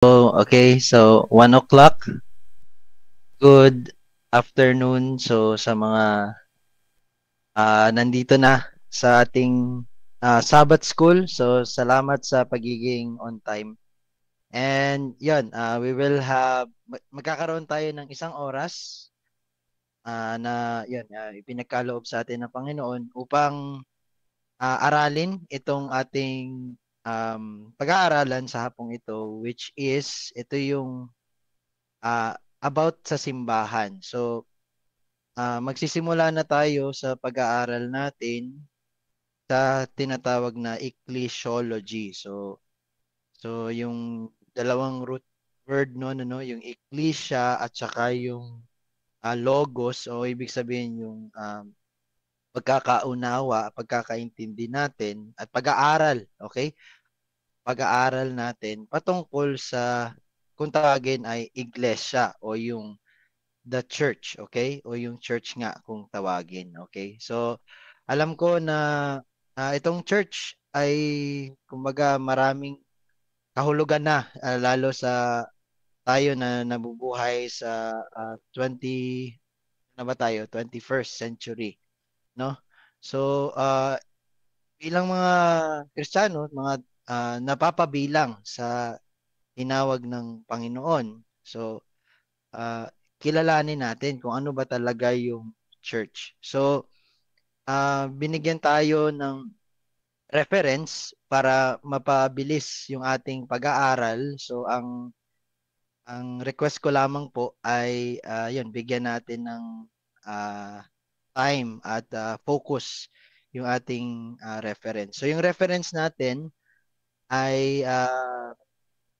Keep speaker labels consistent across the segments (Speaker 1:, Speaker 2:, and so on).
Speaker 1: Okay, so 1 o'clock. Good afternoon. So sa mga nandito na sa ating Sabbath School. So salamat sa pagiging on time. And yun, we will have, magkakaroon tayo ng 1 oras na yun, ipinagkaloob sa atin ng Panginoon upang aralin itong ating pag-aaralan sa hapong ito, which is, ito yung about sa simbahan. So, magsisimula na tayo sa pag-aaral natin sa tinatawag na ecclesiology. So yung dalawang root word no, yung ecclesia at saka yung logos, o ibig sabihin yung pagkakaunawa, pagkakaintindi natin at pag-aaral, okay? Pag-aaral natin patungkol sa, kung tawagin ay iglesia o yung the church, okay? O yung church nga kung tawagin, okay? So, alam ko na itong church ay kumbaga maraming kahulugan na, lalo sa tayo na nabubuhay sa 20 na ba tayo? 21st century, no? So, bilang mga Kristiyano, mga napapabilang sa tinawag ng Panginoon. So, uh, kilalanin natin kung ano ba talaga yung church. So, binigyan tayo ng reference para mapabilis yung ating pag-aaral. So, ang request ko lamang po ay yun, bigyan natin ng uh, time at focus yung ating reference. So, yung reference natin ay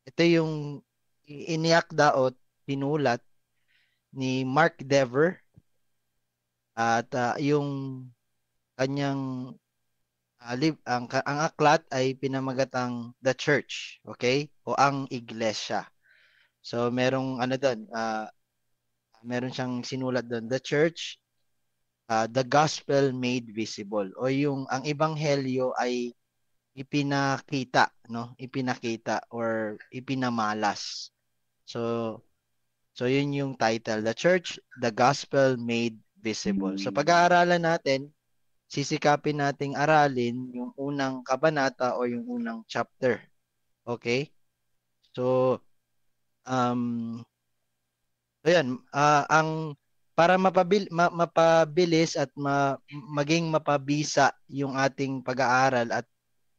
Speaker 1: ito yung iniakda o tinulat ni Mark Dever. At yung kanyang ang aklat ay pinamagatang The Church, okay? O ang Iglesia. So merong ano doon, meron siyang sinulat doon, The Church, the Gospel Made Visible, o yung ang ebanghelyo ay ipinakita, no? Ipinakita or ipinamalas. So yun yung title, The Church, the Gospel Made Visible. So pag-aaralan natin, sisikapin nating aralin yung unang kabanata o yung unang chapter. Okay? So, ayan, ang para mapabilis at maging mapabisa yung ating pag-aaral at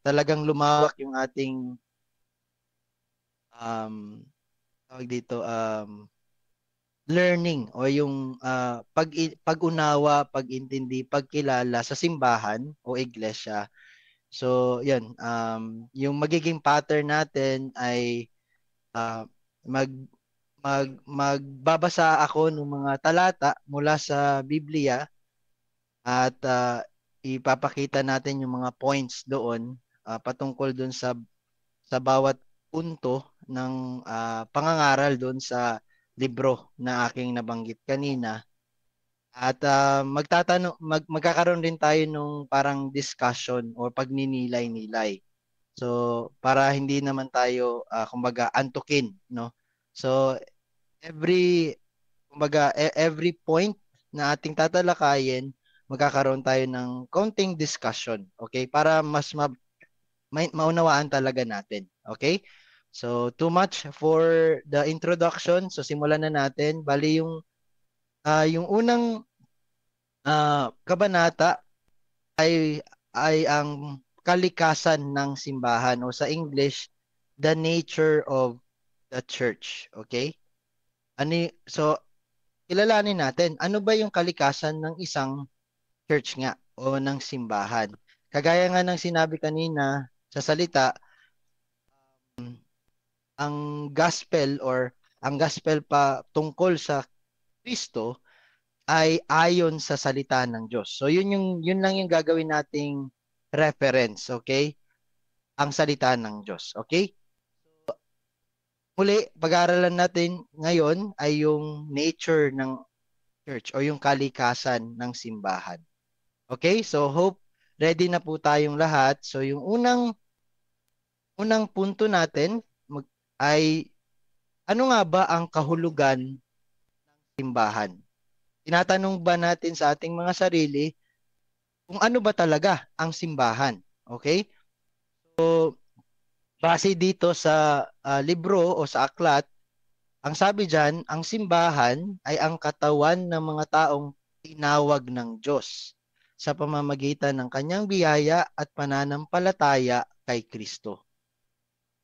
Speaker 1: talagang lumawak yung ating tawag dito, learning o yung pag-unawa, pag-intindi, pagkilala sa simbahan o iglesia. So, yan. Yung magiging pattern natin ay uh, mag, magbabasa ako ng mga talata mula sa Biblia at ipapakita natin yung mga points doon patungkol doon sa bawat punto ng pangangaral doon sa libro na aking nabanggit kanina. At magkakaroon din tayo nung parang discussion o pagninilay-nilay. So, para hindi naman tayo kumbaga antukin, no? So, every every point na ating tatalakayin, magkakaroon tayo ng counting discussion, okay? Para mas maunawaan talaga natin, okay? So, too much for the introduction. So, simulan na natin. Bali yung unang kabanata ay ang kalikasan ng simbahan o sa English, the nature of the church. Okay? So, kilalanin natin, ano ba yung kalikasan ng isang church nga o ng simbahan? Kagaya nga ng sinabi kanina sa salita, ang gospel or ang gospel pa tungkol sa Kristo ay ayon sa salita ng Diyos. So yun lang yung gagawin nating reference, okay? Ang salita ng Diyos, okay? Muli, pag-aaralan natin ngayon ay yung nature ng church o yung kalikasan ng simbahan. Okay? So hope ready na po tayong lahat. So yung unang punto natin ay Ano nga ba ang kahulugan ng simbahan? Tinatanong ba natin sa ating mga sarili kung ano ba talaga ang simbahan? Okay? So, base dito sa libro o sa aklat, ang sabi diyan, ang simbahan ay ang katawan ng mga taong tinawag ng Diyos sa pamamagitan ng kanyang biyaya at pananampalataya kay Kristo.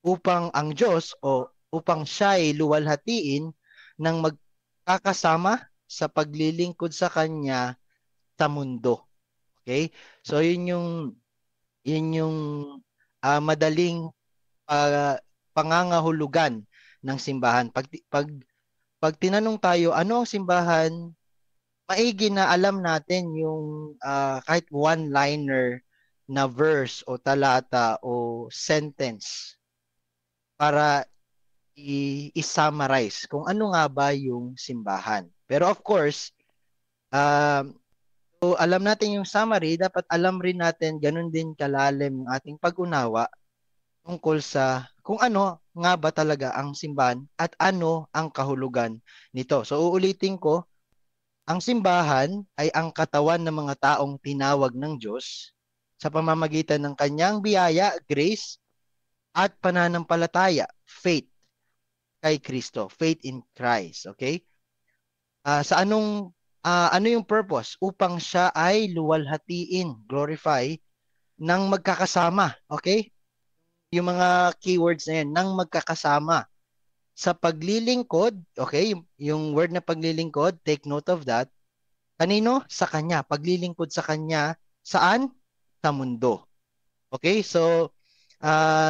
Speaker 1: Upang ang Diyos o upang siya ay luwalhatiin ng magkakasama sa paglilingkod sa kanya sa mundo. Okay? So yun yung madaling pangangahulugan ng simbahan. Pag tinanong tayo, ano ang simbahan? Maigi na alam natin yung kahit one-liner na verse o talata o sentence para i-summarize kung ano nga ba yung simbahan. Pero of course, um, so alam natin yung summary, dapat alam rin natin ganun din kalalim yung ating pag-unawa tungkol sa kung ano nga ba talaga ang simbahan at ano ang kahulugan nito. So uulitin ko, ang simbahan ay ang katawan ng mga taong tinawag ng Diyos sa pamamagitan ng kanyang biyaya, grace, at pananampalataya, faith kay Kristo, faith in Christ, okay? Ano yung purpose? Upang siya ay luwalhatiin, glorify, ng magkakasama, okay? Yung mga keywords na yan, ng magkakasama sa paglilingkod, okay? Yung word na paglilingkod, take note of that. Kanino? Sa Kanya. Paglilingkod sa Kanya. Saan? Sa mundo. Okay? So,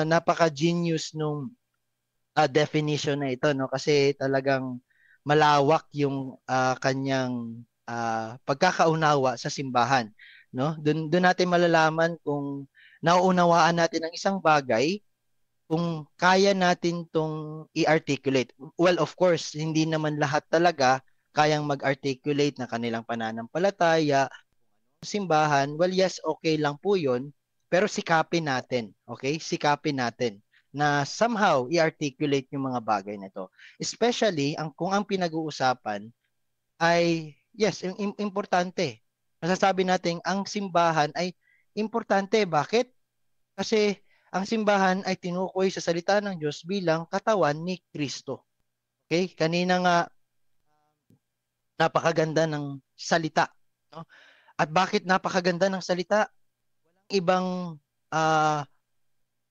Speaker 1: napaka-genius nung definition na ito, no? Kasi talagang malawak yung kanyang pagkakaunawa sa simbahan, no? Doon natin malalaman kung nauunawaan natin ang isang bagay kung kaya natin tong i-articulate. Well, of course, hindi naman lahat talaga kayang mag-articulate na kanilang pananampalataya, simbahan. Well, yes, okay lang po yun. Pero sikapin natin, okay? Sikapin natin na somehow i-articulate yung mga bagay na to. Especially kung ang pinag-uusapan ay, yes, importante. Masasabi natin ang simbahan ay importante. Bakit? Kasi ang simbahan ay tinukoy sa salita ng Diyos bilang katawan ni Kristo. Okay? Kanina nga napakaganda ng salita, no? At bakit napakaganda ng salita? Ibang ah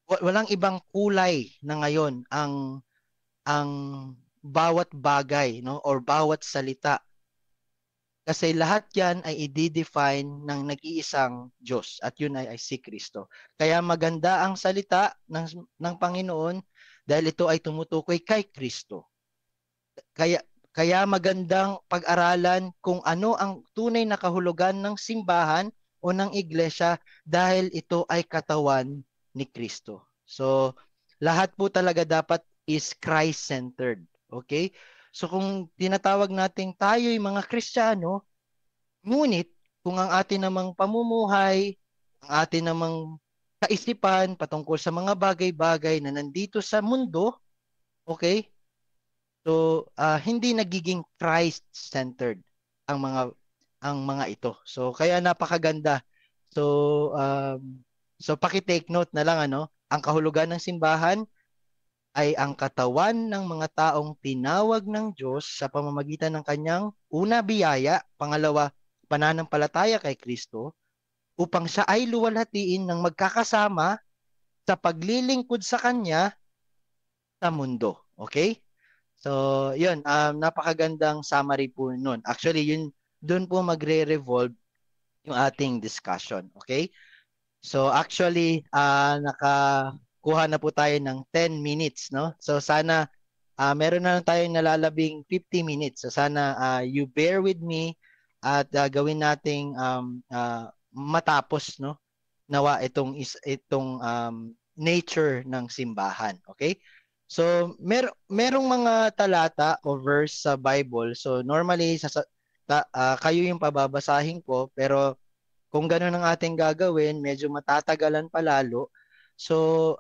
Speaker 1: walang ibang kulay na ngayon ang bawat bagay, no, or bawat salita, kasi lahat yan ay i-define ng nag-iisang Diyos at yun ay si Kristo. Kaya maganda ang salita ng Panginoon dahil ito ay tumutukoy kay Kristo. Kaya magandang pag-aralan kung ano ang tunay na kahulugan ng simbahan o ng iglesia dahil ito ay katawan ni Kristo. So, lahat po talaga dapat is Christ-centered. Okay? So, kung tinatawag nating tayo yung mga Kristiyano, ngunit kung ang atin namang pamumuhay, ang atin namang kaisipan patungkol sa mga bagay-bagay na nandito sa mundo, okay? So, hindi nagiging Christ-centered ang mga ito. So, kaya napakaganda. So, paki-take note na lang ang kahulugan ng simbahan ay ang katawan ng mga taong tinawag ng Diyos sa pamamagitan ng kanyang una biyaya, pangalawa pananampalataya kay Kristo, upang siya ay luwalhatiin ng magkakasama sa paglilingkod sa kanya sa mundo. Okay? So, yun, napakagandang summary po nun. Actually, yun, doon po magre-revolve yung ating discussion. Okay? So, actually, nakakuha na po tayo ng 10 minutes, no? So, sana meron na lang tayong nalalabing 50 minutes. So, sana you bear with me at gawin nating matapos, no? Nawa itong nature ng simbahan. Okay? So, merong mga talata o verse sa Bible. So, normally, kayo yung pababasahin ko, pero kung ganun ang ating gagawin, medyo matatagalan palalo. So,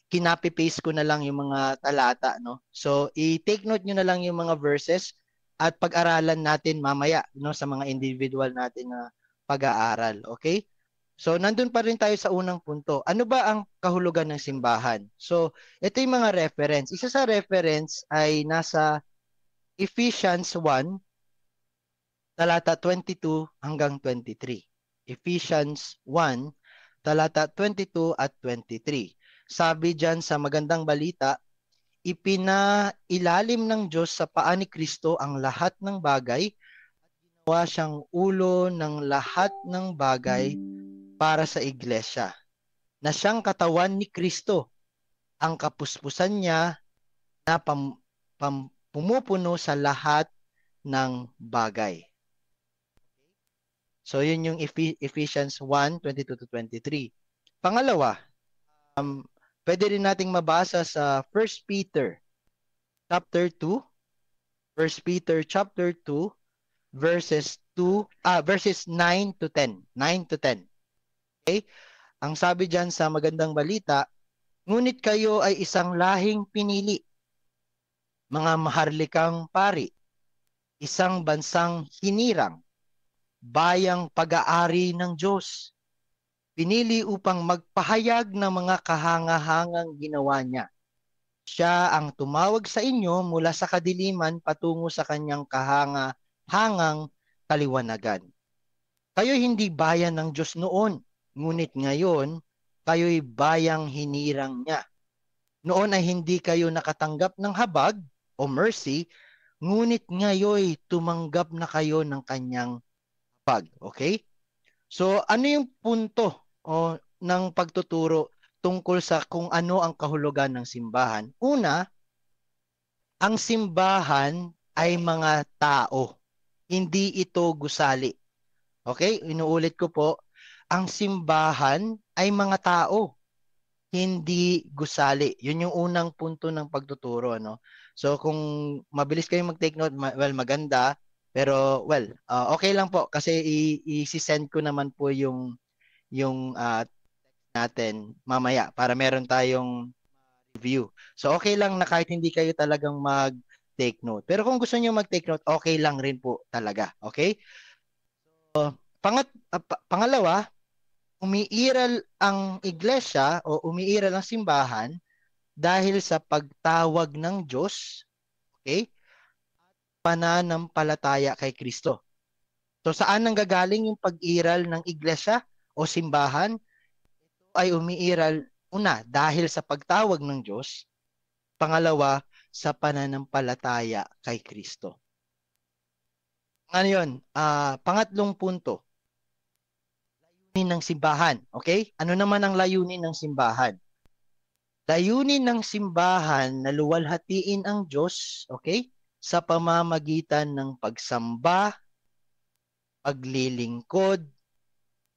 Speaker 1: kinapi-paste ko na lang yung mga talata, no? So, i-take note nyo na lang yung mga verses at pag-aralan natin mamaya, no, sa mga individual natin na pag-aaral, okay? So, nandun pa rin tayo sa unang punto. Ano ba ang kahulugan ng simbahan? So, ito yung mga reference. Isa sa reference ay nasa Ephesians 1, talata 22 hanggang 23. Ephesians 1, talata 22 at 23. Sabi diyan sa magandang balita, ipinailalim ng Diyos sa paa ni Kristo ang lahat ng bagay, ginawa siyang ulo ng lahat ng bagay para sa iglesia, na siyang katawan ni Kristo, ang kapuspusan niya na pumupuno sa lahat ng bagay. So, yun yung Ephesians 1, 22 to 23. Pangalawa, pwede rin nating mabasa sa 1 Peter chapter 2, 1 Peter chapter 2, verses 9 to 10. 9 to 10. Okay? Ang sabi diyan sa magandang balita, ngunit kayo ay isang lahing pinili, mga maharlikang pari, isang bansang hinirang, bayang pag-aari ng Diyos, pinili upang magpahayag ng mga kahangahangang ginawa niya. Siya ang tumawag sa inyo mula sa kadiliman patungo sa kanyang kahangahangang kaliwanagan. Kayo hindi bayan ng Diyos noon, ngunit ngayon, kayo'y bayang hinirang niya. Noon ay hindi kayo nakatanggap ng habag o mercy, ngunit ngayon tumanggap na kayo ng kanyang habag. Okay? So, ano yung punto ng pagtuturo tungkol sa kung ano ang kahulugan ng simbahan? Una, ang simbahan ay mga tao. Hindi ito gusali. Okay? Inuulit ko po, ang simbahan ay mga tao, hindi gusali. Yun yung unang punto ng pagtuturo, ano? So, kung mabilis kayong mag-take note, well, maganda. Pero, well, okay lang po kasi i-send ko naman po yung natin mamaya para meron tayong review. So, okay lang na kahit hindi kayo talagang mag-take note. Pero kung gusto niyo mag-take note, okay lang rin po talaga. Okay? Pangalawa, umiiral ang iglesia o umiiral ang simbahan dahil sa pagtawag ng Diyos, okay? Pananampalataya kay Kristo. So saan nanggagaling yung pag-iral ng iglesia o simbahan? Ito ay umiiral una dahil sa pagtawag ng Diyos, pangalawa sa pananampalataya kay Kristo. Ano yun? Pangatlong punto, layunin ng simbahan. Okay? Ano naman ang layunin ng simbahan? Layunin ng simbahan na luwalhatiin ang Diyos, okay? Sa pamamagitan ng pagsamba, paglilingkod,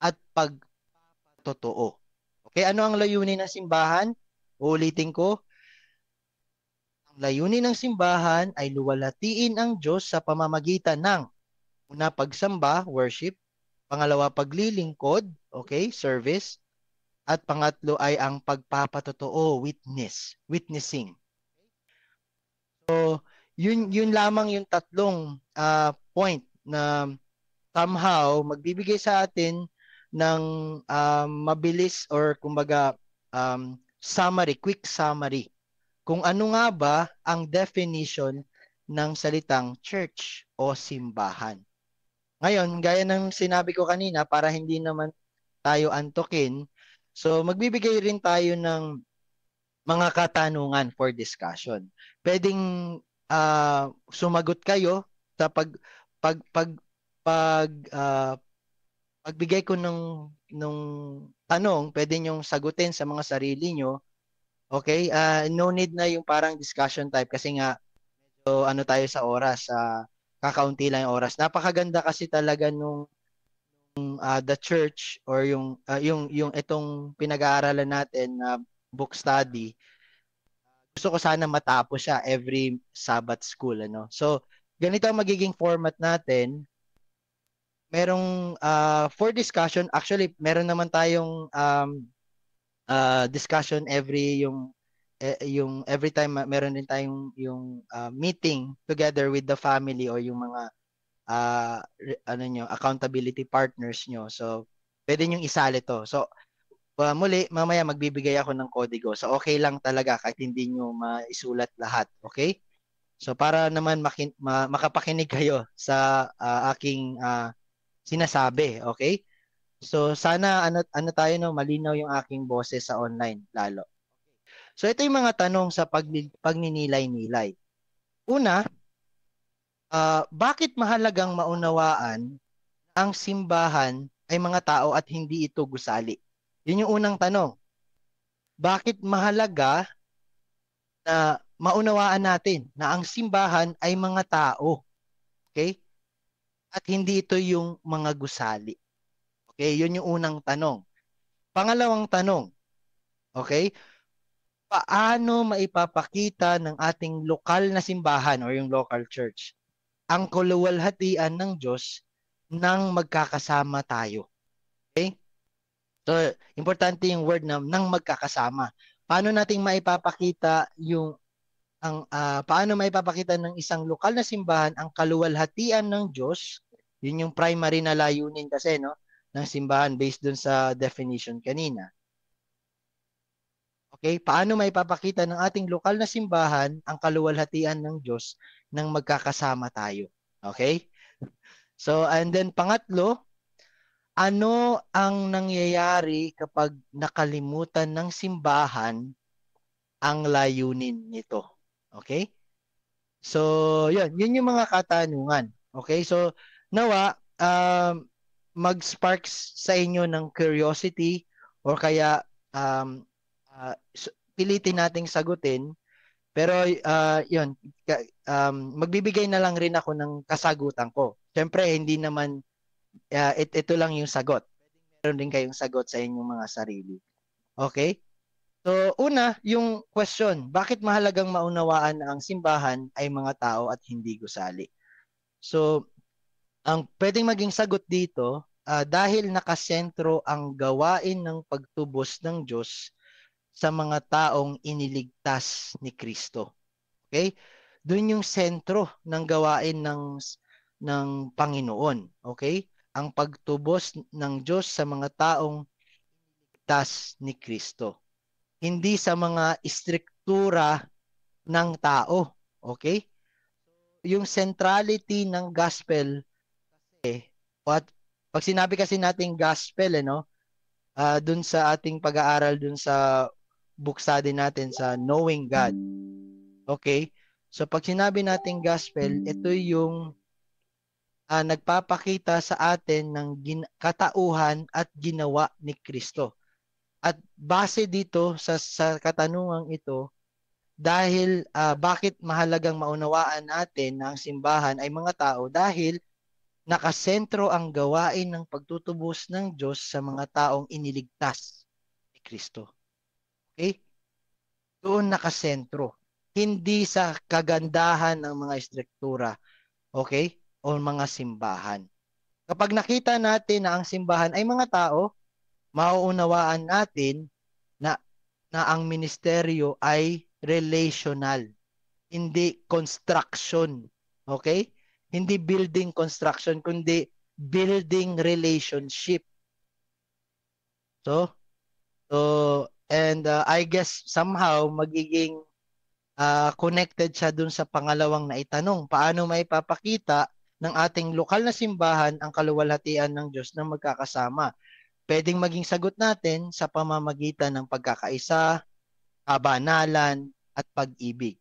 Speaker 1: at pagtotoo. Okay, ano ang layunin ng simbahan? Uulitin ko, ang layunin ng simbahan ay luwalhatiin ang Diyos sa pamamagitan ng una, pagsamba, worship, pangalawa, paglilingkod, okay, service, at pangatlo ay ang pagpapatotoo, witnessing. So, yun lamang yung tatlong point na somehow magbibigay sa atin ng mabilis or kumbaga quick summary. Kung ano nga ba ang definition ng salitang church o simbahan. Ngayon, gaya ng sinabi ko kanina, para hindi naman tayo antukin, so magbibigay rin tayo ng mga katanungan for discussion. Pwedeng sumagot kayo sa pag pag pag pagbigay ko nung tanong, pwede niyong sagutin sa mga sarili nyo. Okay? No need na yung parang discussion type kasi nga so ano tayo sa oras, kakaunti lang yung oras. Napakaganda kasi talaga nung the church or yung itong pinag-aaralan natin na book study. Gusto ko sana matapos siya every Sabbath school, ano. So, ganito ang magiging format natin. Merong for discussion, actually meron naman tayong discussion every yung yung every time meron din tayong yung meeting together with the family or yung mga ano nyo, accountability partners nyo. So, pwede nyo isali to. So, muli, mamaya magbibigay ako ng kodigo. So, okay lang talaga kahit hindi nyo maisulat lahat. Okay? So, para naman makapakinig kayo sa aking sinasabi. Okay? So, sana ano tayo no, malinaw yung aking boses sa online lalo. So, ito yung mga tanong sa pagninilay-nilay. Una, bakit mahalagang maunawaan ang simbahan ay mga tao at hindi ito gusali? Yun yung unang tanong. Bakit mahalaga na maunawaan natin na ang simbahan ay mga tao? Okay? At hindi ito yung mga gusali. Okay? Yun yung unang tanong. Pangalawang tanong. Okay? Paano maipapakita ng ating lokal na simbahan or yung local church ang kaluwalhatian ng Diyos nang magkakasama tayo? Okay? So, importante yung word na nang magkakasama. Paano nating maipapakita yung paano maipapakita ng isang lokal na simbahan ang kaluwalhatian ng Diyos? Yun yung primary na layunin kasi no ng simbahan based dun sa definition kanina. Okay? Paano maipapakita ng ating lokal na simbahan ang kaluwalhatian ng Diyos nang magkakasama tayo? Okay? So, and then pangatlo, ano ang nangyayari kapag nakalimutan ng simbahan ang layunin nito? Okay? So, yun yung mga katanungan. Okay? So, nawa, mag-sparks sa inyo ng curiosity or kaya pilitin nating sagutin. Pero, magbibigay na lang rin ako ng kasagutan ko. Siyempre, hindi naman, ito lang yung sagot. Meron din kayong sagot sa inyong mga sarili. Okay? So, una, yung question, bakit mahalagang maunawaan na ang simbahan ay mga tao at hindi gusali? So, ang pwedeng maging sagot dito, dahil nakasentro ang gawain ng pagtubos ng Diyos sa mga taong iniligtas ni Kristo. Okay? Doon yung sentro ng gawain ng Panginoon. Okay? Ang pagtubos ng Diyos sa mga taong iniligtas ni Kristo. Hindi sa mga istruktura ng tao. Okay? Yung centrality ng gospel, pag sinabi kasi nating gospel, dun sa ating pag-aaral dun sa book study natin sa Knowing God. Okay? So pag sinabi nating gospel, ito yung nagpapakita sa atin ng katauhan at ginawa ni Kristo. At base dito sa katanungang ito, dahil bakit mahalagang maunawaan natin na ang simbahan ay mga tao? Dahil nakasentro ang gawain ng pagtutubos ng Diyos sa mga taong iniligtas ni Kristo. Okay? Doon nakasentro. Hindi sa kagandahan ng mga istruktura. Okay? O mga simbahan. Kapag nakita natin na ang simbahan ay mga tao, mauunawaan natin na ang ministeryo ay relational, hindi construction. Okay? Hindi building construction, kundi building relationship. So, and I guess somehow magiging connected siya dun sa pangalawang na itanong. Paano maipapakita ng ating lokal na simbahan ang kaluwalhatian ng Diyos na magkakasama? Pwedeng maging sagot natin sa pamamagitan ng pagkakaisa, kabanalan, at pag-ibig.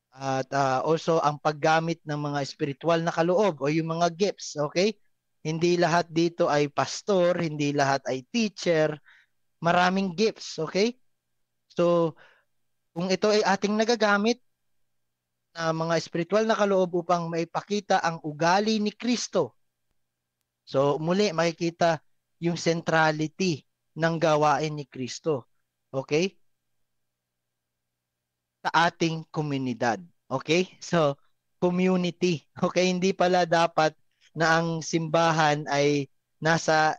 Speaker 1: At also ang paggamit ng mga spiritual na kaloob o yung mga gifts, okay? Hindi lahat dito ay pastor, hindi lahat ay teacher, maraming gifts, okay? So, kung ito ay ating nagagamit na mga spiritual na kaloob upang maipakita ang ugali ni Kristo. So, muli makikita yung centrality ng gawain ni Kristo. Okay? Sa ating komunidad. Okay? So, community. Okay? Hindi pala dapat na ang simbahan ay nasa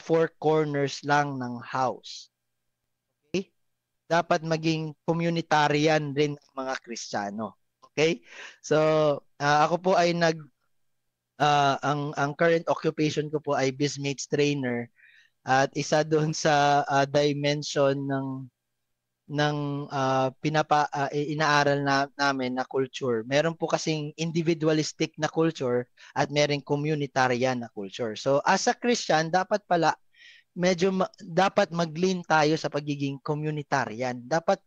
Speaker 1: four corners lang ng house. Okay? dapat maging communitarian rin ang mga Kristiyano. Okay? So, ako po ay ang current occupation ko po ay BizMates trainer, at isa doon sa dimension ng inaaral namin na culture. Meron po kasing individualistic na culture at merong communitarian na culture. So as a Christian, dapat pala dapat mag-lean tayo sa pagiging communitarian. Dapat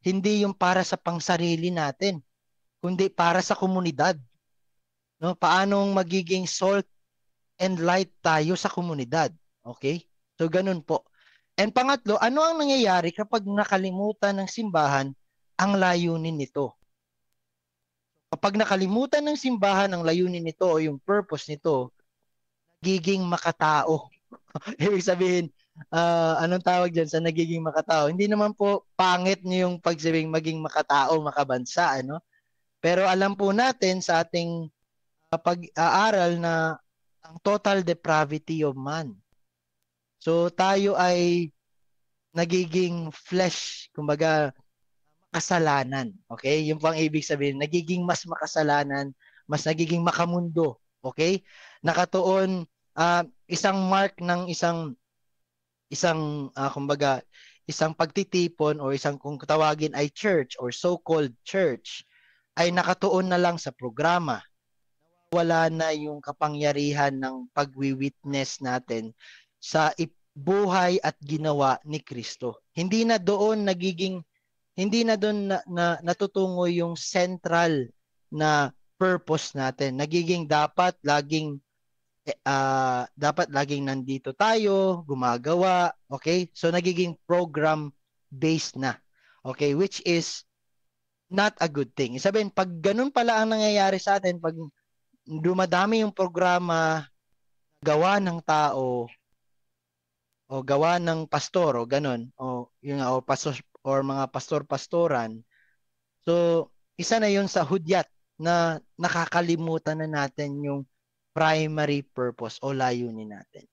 Speaker 1: hindi yung para sa pangsarili natin, kundi para sa komunidad. No? Paanong magiging salt and light tayo sa komunidad. Okay? So ganun po. And pangatlo, ano ang nangyayari kapag nakalimutan ng simbahan ang layunin nito? Kapag nakalimutan ng simbahan ang layunin nito o yung purpose nito, nagiging makatao. Ibig sabihin, anong tawag dyan sa nagiging makatao? Hindi naman po pangit niyo yung pagsabing maging makatao, makabansa, ano? Pero alam po natin sa ating pag-aaral na ang total depravity of man. So tayo ay nagiging flesh, kumbaga kasalanan. Okay? Yung pang ibig sabihin, nagiging mas makasalanan, mas nagiging makamundo. Okay? Nakatuon isang mark ng kumbaga isang pagtitipon o isang kung tawagin ay church or so-called church ay nakatuon na lang sa programa. Wala na yung kapangyarihan ng pagwi-witness natin sa buhay at ginawa ni Kristo. Hindi na doon natutungo yung central na purpose natin. Nagiging dapat laging nandito tayo, gumagawa, okay? So nagiging program based na. Okay, which is not a good thing. Sabihin, pag ganun pala ang nangyayari sa atin, pag dumadami yung programa gawa ng tao o gawa ng pastor o ganun o yung o pastor or mga pastor-pastoran, so isa na yun sa hudyat na nakakalimutan na natin yung primary purpose o layunin natin.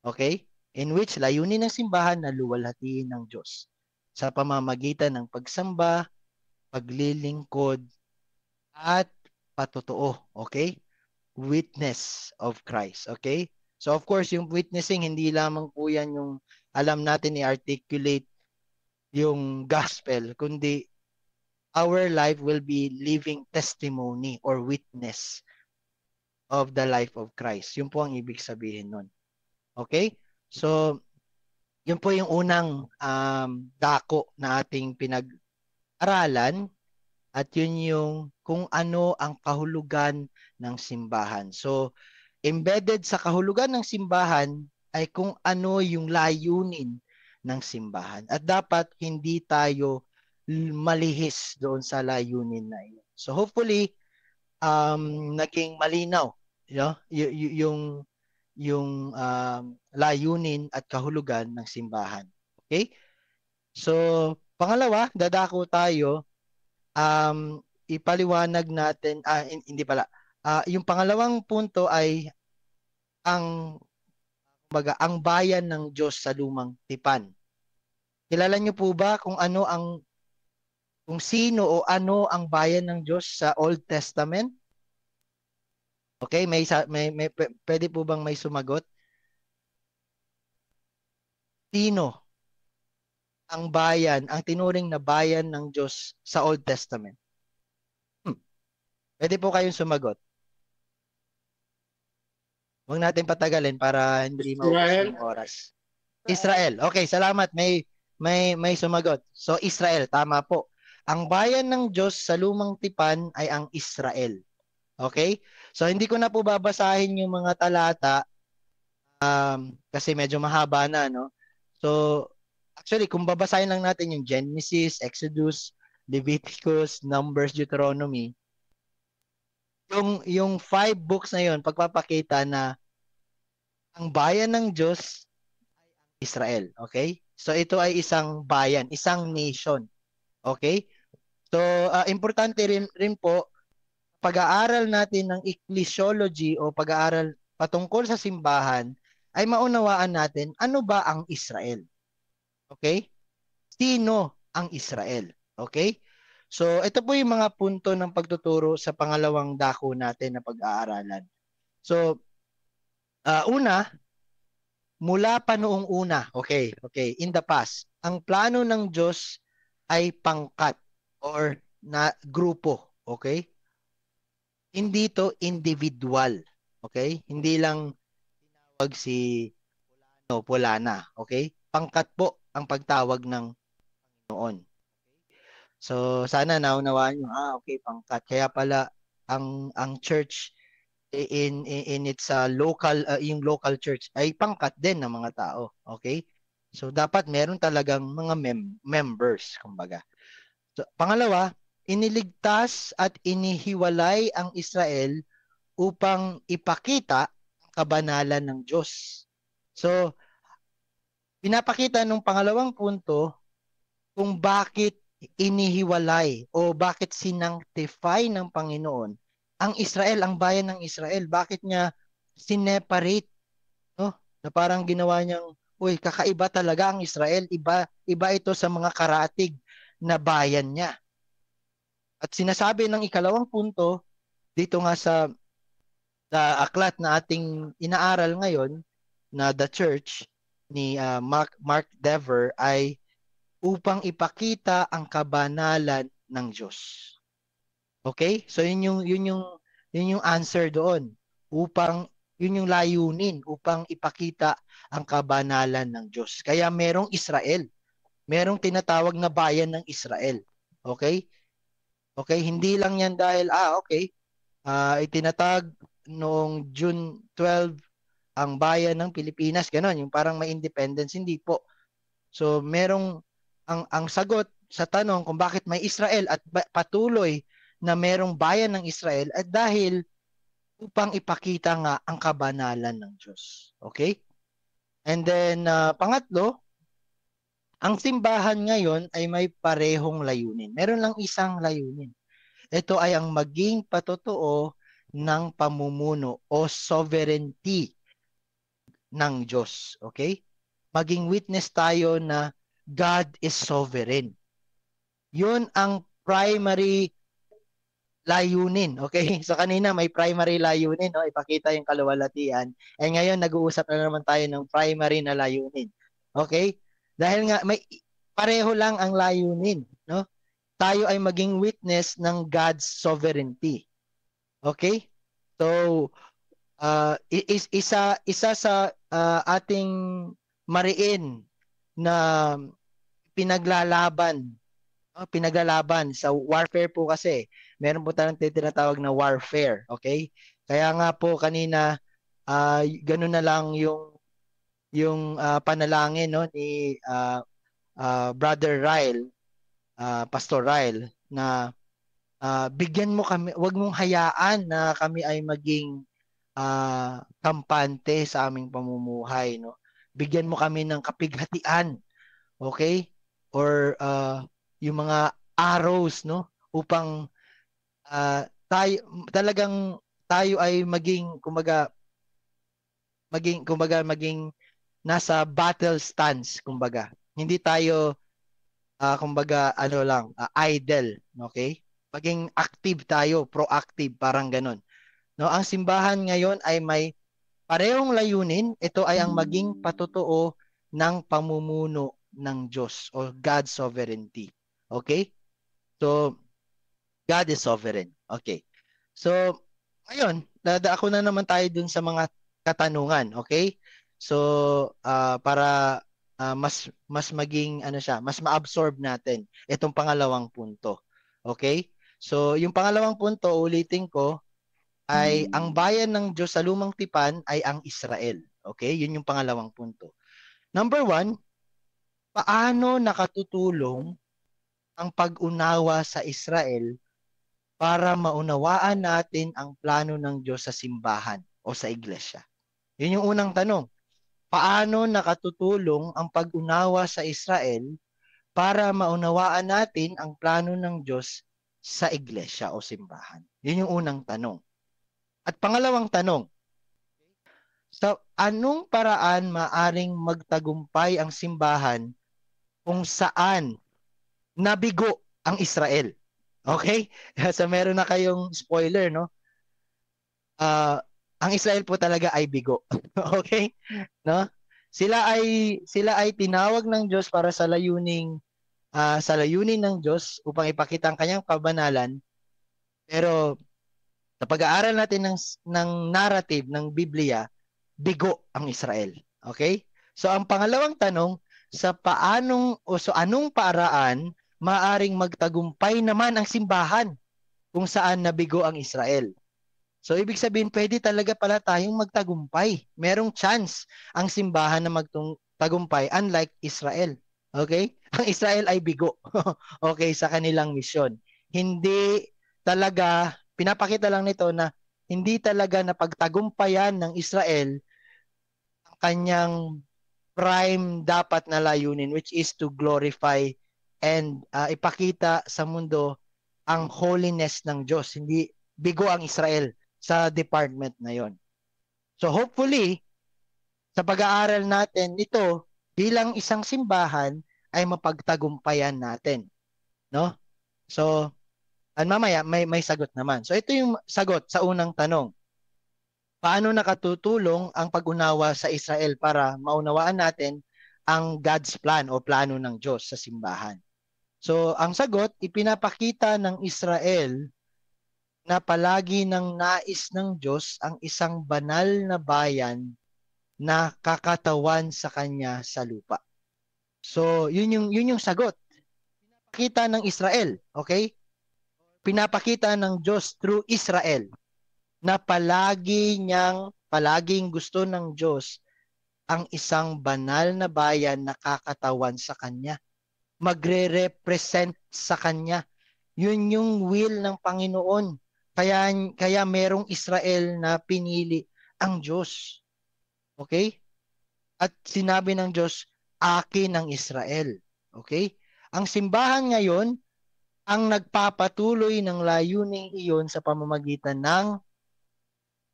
Speaker 1: Okay? In which layunin ng simbahan na luwalhatiin ng Diyos sa pamamagitan ng pagsamba, paglilingkod at patotoo. Okay? Witness of Christ. Okay? So of course, yung witnessing, hindi lamang po yan yung alam natin i-articulate yung gospel, kundi our life will be living testimony or witness of the life of Christ. Yun po ang ibig sabihin nun. Okay? So, yun po yung unang dako na ating pinag-aralan, at yun yung kung ano ang kahulugan ng simbahan. So, embedded sa kahulugan ng simbahan ay kung ano yung layunin ng simbahan. At dapat hindi tayo malihis doon sa layunin na yun. So hopefully, naging malinaw yung layunin at kahulugan ng simbahan. Okay? So, pangalawa, dadako tayo, ipaliwanag natin, hindi pala, yung pangalawang punto ay ang bayan ng Diyos sa lumang tipan. Kilala niyo po ba kung sino o ano ang bayan ng Diyos sa Old Testament? Okay, pwede po bang may sumagot? Sino ang tinuring na bayan ng Diyos sa Old Testament? Pwede po kayong sumagot. Huwag natin patagalin para hindi maubos yung oras. Israel. Okay, salamat. May sumagot. So Israel, tama po. Ang bayan ng Diyos sa lumang tipan ay ang Israel. Okay? So hindi ko na po babasahin yung mga talata kasi medyo mahaba na, no? So actually, kung babasahin lang natin yung Genesis, Exodus, Leviticus, Numbers, Deuteronomy, yung 5 books na yun, pagpapakita na ang bayan ng Diyos ay Israel. Okay? So ito ay isang bayan, isang nation. Okay? So importante rin po, pag-aaral natin ng ecclesiology o pag-aaral patungkol sa simbahan, ay maunawaan natin ano ba ang Israel. Okay? Sino ang Israel. Okay? So, ito po yung mga punto ng pagtuturo sa pangalawang dako natin na pag-aaralan. So, una, mula pa noong una, okay, in the past, ang plano ng Diyos ay pangkat or na grupo, okay? Hindi to individual, okay? Hindi lang tinawag si Polana, okay? Pangkat po ang pagtawag ng noon. So sana naunawaan niyo, okay, pangkat. Kaya pala ang church in its local yung local church ay pangkat din ng mga tao, okay? So dapat meron talagang mga members kumbaga. So, pangalawa, iniligtas at inihiwalay ang Israel upang ipakita ang kabanalan ng Diyos. So, pinapakita nung pangalawang punto kung bakit inihiwalay o bakit sinanctify ng Panginoon ang Israel, ang bayan ng Israel. Bakit niya sineparate, no? Na parang ginawa niyang, uy, kakaiba talaga ang Israel. Iba ito sa mga karatig na bayan niya. At sinasabi ng ikalawang punto, dito nga sa aklat na ating inaaral ngayon, na The Church, ni Mark Dever, ay upang ipakita ang kabanalan ng Diyos. Okay? So yun yung answer doon. Yun yung layunin upang ipakita ang kabanalan ng Diyos. Kaya merong Israel. Merong tinatawag na bayan ng Israel. Okay? Okay, hindi lang yan dahil okay. Itinatag noong June 12 ang bayan ng Pilipinas, ganon, yung parang may independence, hindi po. So merong ang sagot sa tanong kung bakit may Israel at patuloy na merong bayan ng Israel at dahil upang ipakita nga ang kabanalan ng Diyos. Okay? And then pangatlo, ang simbahan ngayon ay may parehong layunin. Meron lang isang layunin. Ito ay ang maging patotoo ng pamumuno o sovereignty ng Diyos. Okay? Maging witness tayo na God is sovereign. Yun ang primary layunin. Okay? So kanina may primary layunin, no? Ipakita yung kaluwalhatian. Eh ngayon nag-uusap na naman tayo ng primary na layunin. Okay? Dahil nga may pareho lang ang layunin, no? Tayo ay maging witness ng God's sovereignty. Okay? So isa sa ating mariin na pinaglalaban sa warfare po, kasi meron po tayong tinatawag na warfare, okay? Kaya nga po kanina ganun na lang yung panalangin, no, ni Brother Ryle, Pastor Ryle, na bigyan mo kami, wag mong hayaan na kami ay maging kampante sa aming pamumuhay, no? Bigyan mo kami ng kapighatian, okay? Or yung mga arrows, no? Upang tayo talagang tayo ay maging nasa battle stance, kumbaga. Hindi tayo kumbaga ano lang, idle, okay? Maging active tayo, proactive, parang ganun. No, ang simbahan ngayon ay may parehong layunin. Ito ay ang maging patotoo ng pamumuno ng Diyos o God's sovereignty. Okay? So, God is sovereign. Okay. So, ngayon, dadako na naman tayo dun sa mga katanungan. Okay? So, para mas maging ano siya, mas ma-absorb natin itong pangalawang punto. Okay? So, yung pangalawang punto, ulitin ko, ay ang bayan ng Diyos sa Lumang Tipan ay ang Israel. Okay? Yun yung pangalawang punto. Number 1, paano nakatutulong ang pag-unawa sa Israel para maunawaan natin ang plano ng Diyos sa simbahan o sa iglesia? Yun yung unang tanong. Paano nakatutulong ang pag-unawa sa Israel para maunawaan natin ang plano ng Diyos sa iglesia o simbahan? Yun yung unang tanong. At pangalawang tanong, sa anong paraan maaring magtagumpay ang simbahan kung saan nabigo ang Israel. Okay? So meron na kayong spoiler, no? Ah, ang Israel po talaga ay bigo. Okay? No? Sila ay tinawag ng Diyos para sa layunin ng Diyos upang ipakita ang kanyang kabanalan. Pero sa pag-aaral natin ng narrative ng Biblia, bigo ang Israel. Okay? So ang pangalawang tanong, anong paraan maaring magtagumpay naman ang simbahan kung saan nabigo ang Israel? So ibig sabihin, pwede talaga pala tayong magtagumpay. Merong chance ang simbahan na magtagumpay unlike Israel. Okay? Ang Israel ay bigo. Okay, sa kanilang misyon. Hindi talaga, pinapakita lang nito na hindi talaga napagtagumpayan ng Israel ang kanyang prime dapat na layunin, which is to glorify and ipakita sa mundo ang holiness ng Diyos. Hindi bigo ang Israel sa department na yon. So hopefully, sa pag-aaral natin ito bilang isang simbahan ay mapagtagumpayan natin, no? So, mamaya may sagot naman. So ito yung sagot sa unang tanong. Paano nakatutulong ang pag-unawa sa Israel para maunawaan natin ang God's plan o plano ng Diyos sa simbahan? So, ang sagot, ipinapakita ng Israel na palagi ng nais ng Diyos ang isang banal na bayan na kakatawan sa kanya sa lupa. So, yun yung sagot. Pinapakita ng Israel, okay? Pinapakita ng Diyos through Israel na palaging gusto ng Diyos ang isang banal na bayan na kakatawan sa kanya. Magre-represent sa kanya. Yun yung will ng Panginoon. Kaya merong Israel na pinili ang Diyos. Okay? At sinabi ng Diyos, akin ang Israel. Okay? Ang simbahan ngayon, ang nagpapatuloy ng layuning iyon sa pamamagitan ng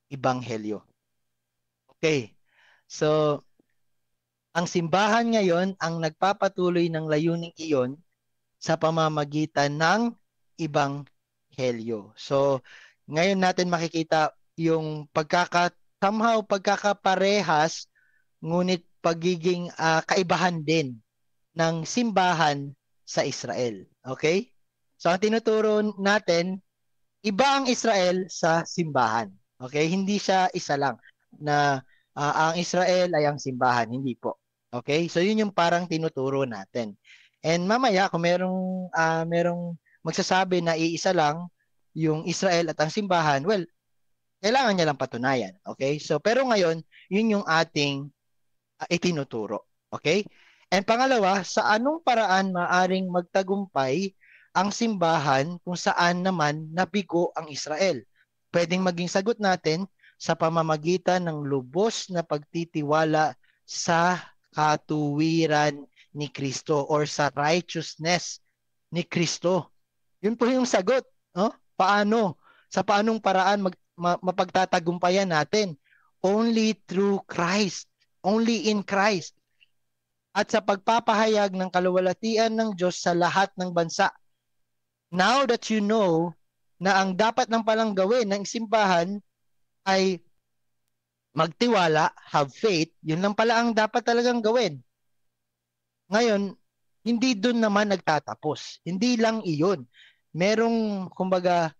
Speaker 1: Ebanghelyo. Okay. So, ang simbahan ngayon, ang nagpapatuloy ng layuning iyon sa pamamagitan ng Ebanghelyo. So, ngayon natin makikita yung somehow pagkakaparehas, ngunit pagiging kaibahan din ng simbahan sa Israel. Okay? So, ang tinuturo natin, iba ang Israel sa simbahan. Okay? Hindi siya isa lang na ang Israel ay ang simbahan. Hindi po. Okay? So, yun yung parang tinuturo natin. And mamaya, kung merong magsasabi na iisa lang yung Israel at ang simbahan, well, kailangan niya lang patunayan. Okay? So, pero ngayon, yun yung ating itinuturo. Okay? And pangalawa, sa anong paraan maaring magtagumpay ang simbahan kung saan naman nabigo ang Israel? Pwedeng maging sagot natin sa pamamagitan ng lubos na pagtitiwala sa katuwiran ni Kristo or sa righteousness ni Kristo. Yun po yung sagot. No? Paano? Sa paanong paraan mapagtatagumpayan natin? Only through Christ. Only in Christ. At sa pagpapahayag ng kaluwalhatian ng Diyos sa lahat ng bansa. Now that you know na ang dapat ng palang gawin ng simbahan ay magtiwala, have faith, yun lang pala ang dapat talagang gawin. Ngayon, hindi doon naman nagtatapos. Hindi lang iyon. Merong, kumbaga,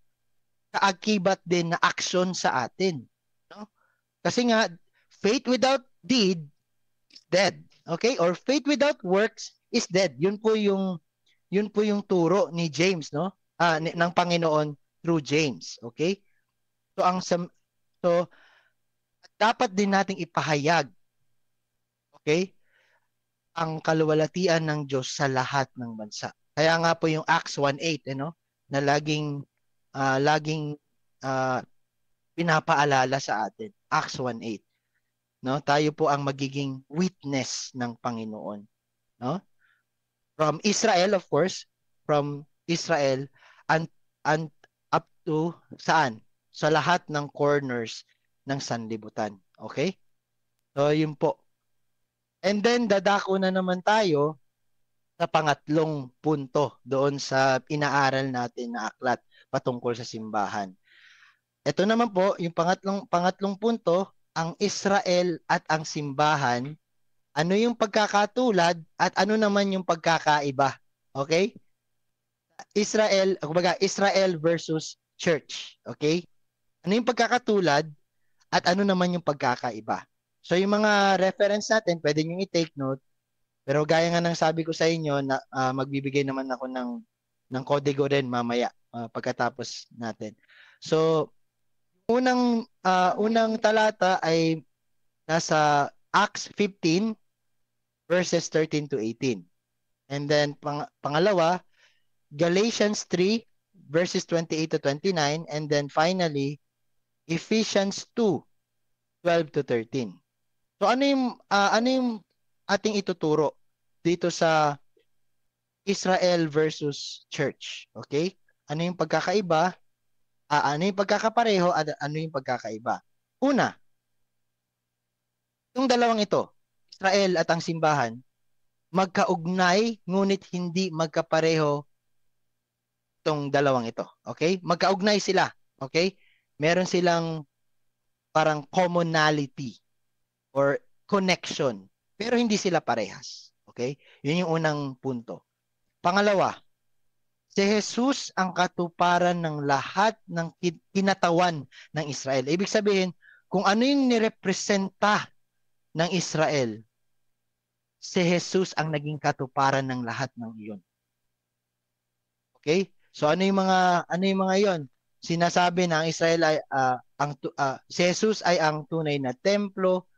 Speaker 1: kaakibat din na action sa atin. No? Kasi nga, faith without deed is dead. Okay? Or faith without works is dead. Yun po yung turo ni James, no? Ng Panginoon through James. Okay? So dapat din nating ipahayag, okay, ang kaluwalhatian ng Diyos sa lahat ng bansa. Kaya nga po yung Acts 1:8, na laging pinapaalala sa atin. Acts 1:8. No? Tayo po ang magiging witness ng Panginoon. No? From Israel, of course, from Israel and up to saan? Sa lahat ng corners ng sanlibutan. Okay? So, yun po. And then, dadako na naman tayo sa pangatlong punto doon sa inaaral natin na aklat patungkol sa simbahan. Ito naman po, yung pangatlong punto, ang Israel at ang simbahan, ano yung pagkakatulad at ano naman yung pagkakaiba? Okay? Kumbaga, Israel versus church. Okay? Ano yung pagkakatulad at ano naman yung pagkakaiba? So yung mga reference natin, pwede nyo i-take note. Pero gaya nga ng sabi ko sa inyo, na magbibigay naman ako ng kodigo rin mamaya pagkatapos natin. So, unang talata ay nasa Acts 15 verses 13 to 18. And then pangalawa, Galatians 3 verses 28 to 29, and then finally Ephesians 2 12 to 13. So ano yung ating ituturo dito sa Israel versus church? Okay? Ano yung pagkakaiba? Ano yung pagkakapareho at ano yung pagkakaiba? Una, yung dalawang ito, Israel at ang simbahan, magkaugnay ngunit hindi magkapareho itong dalawang ito. Okay? Magkaugnay sila. Okay? Meron silang parang commonality or connection. Pero hindi sila parehas. Okay? Yun yung unang punto. Pangalawa, si Jesus ang katuparan ng lahat ng kinatawan ng Israel. Ibig sabihin, kung ano yung nirepresenta ng Israel, si Jesus ang naging katuparan ng lahat ng iyon. Okay? So ano yung mga iyon? Sinasabi na ang Israel ay si Jesus ay ang tunay na templo,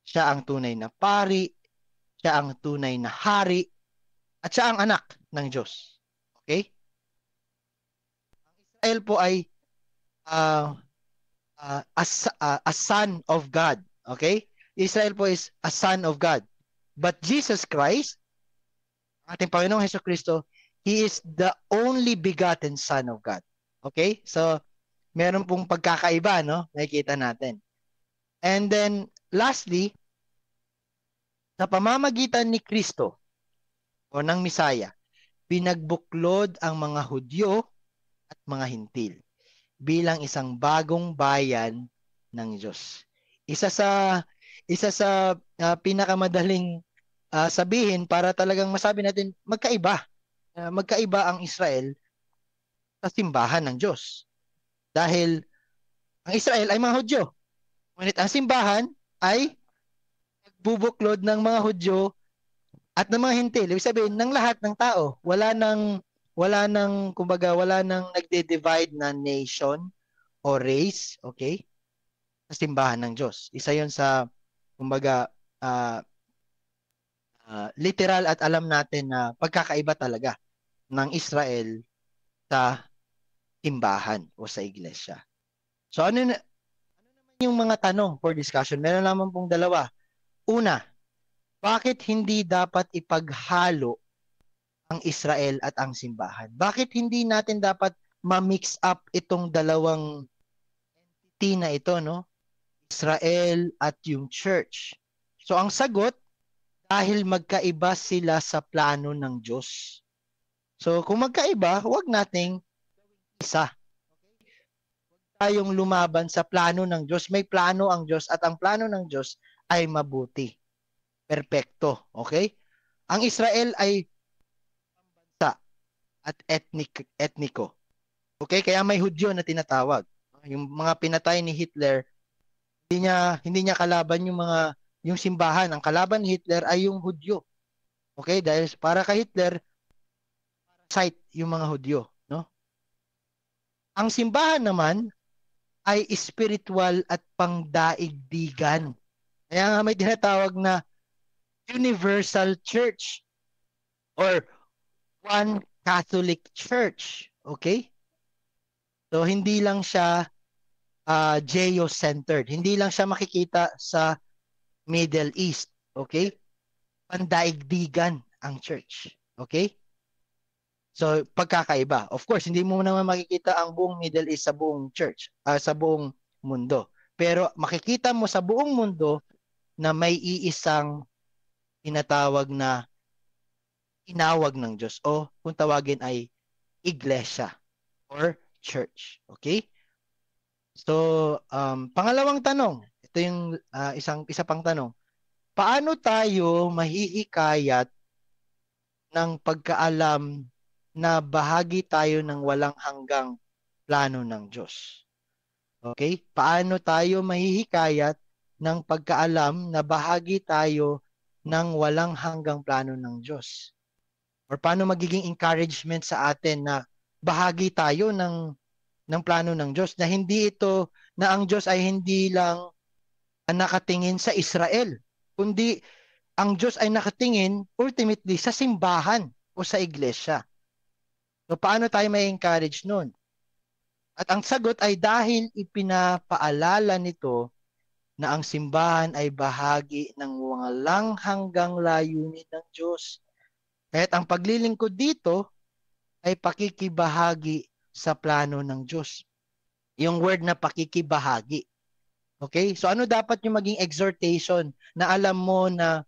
Speaker 1: siya ang tunay na pari, siya ang tunay na hari, at siya ang anak ng Diyos. Okay? Israel po ay a son of God. Okay? Israel po is a son of God. But Jesus Christ, ating Panginoong Hesus Kristo, He is the only begotten Son of God. Okay? So, meron pong pagkakaiba, no? Nakikita natin. And then, lastly, sa pamamagitan ni Kristo o ng Misaya, pinagbuklod ang mga Hudyo at mga Hintil bilang isang bagong bayan ng Diyos. Isa sa pinakamadaling sabihin para talagang masabi natin magkaiba. Magkaiba ang Israel sa simbahan ng Diyos. Dahil ang Israel ay mga Hudyo. Ngunit ang simbahan ay bubuklod ng mga Hudyo at ng mga Hintil. Ibig sabihin, ng lahat ng tao. Kumbaga, wala nang nagde-divide na nation o race, okay? Sa simbahan ng Diyos. Isa yon sa, kumbaga, literal at alam natin na pagkakaiba talaga ng Israel sa simbahan o sa iglesia. So ano naman yung mga tanong for discussion? Meron naman pong dalawa. Una, bakit hindi dapat ipaghalo ang Israel at ang simbahan? Bakit hindi natin dapat ma-mix up itong dalawang entity na ito, no? Israel at yung church. So ang sagot, dahil magkaiba sila sa plano ng Diyos. So kung magkaiba, huwag nating isa. Tayong lumaban sa plano ng Diyos. May plano ang Diyos at ang plano ng Diyos ay mabuti. Perpekto. Okay? Ang Israel ay bansa at etniko. Okay? Kaya may Hudyo na tinatawag. Yung mga pinatay ni Hitler, hindi niya kalaban yung simbahan. Ang kalaban ni Hitler ay yung Hudyo. Okay? Dahil para kay Hitler, parasite yung mga Hudyo, no? Ang simbahan naman ay spiritual at pangdaigdigan. Kaya nga may tinatawag na Universal Church or One Catholic Church. Okay? So hindi lang siya geo-centered. Hindi lang siya makikita sa Middle East. Okay? Pandaigdigan ang church. Okay? So pagkakaiba. Of course, hindi mo naman makikita ang buong Middle East sa buong church, sa buong mundo. Pero makikita mo sa buong mundo na may iisang tinatawag na tinawag ng Diyos o kung tawagin ay iglesia or church. Okay? So, pangalawang tanong, ito yung isa pang tanong. Paano tayo mahihikayat ng pagkaalam na bahagi tayo ng walang hanggang plano ng Diyos? Okay? Paano tayo mahihikayat ng pagkaalam na bahagi tayo ng walang hanggang plano ng Diyos? Or paano magiging encouragement sa atin na bahagi tayo ng plano ng Diyos, na hindi ito, na ang Diyos ay hindi lang nakatingin sa Israel, kundi ang Diyos ay nakatingin ultimately sa simbahan o sa iglesia. So paano tayo may encourage nun? At ang sagot ay dahil ipinapaalala nito na ang simbahan ay bahagi ng walang hanggang layunin ng Diyos. Kahit ang paglilingkod dito ay pakikibahagi sa plano ng Diyos. Yung word na pakikibahagi. Okay? So ano dapat yung maging exhortation na alam mo na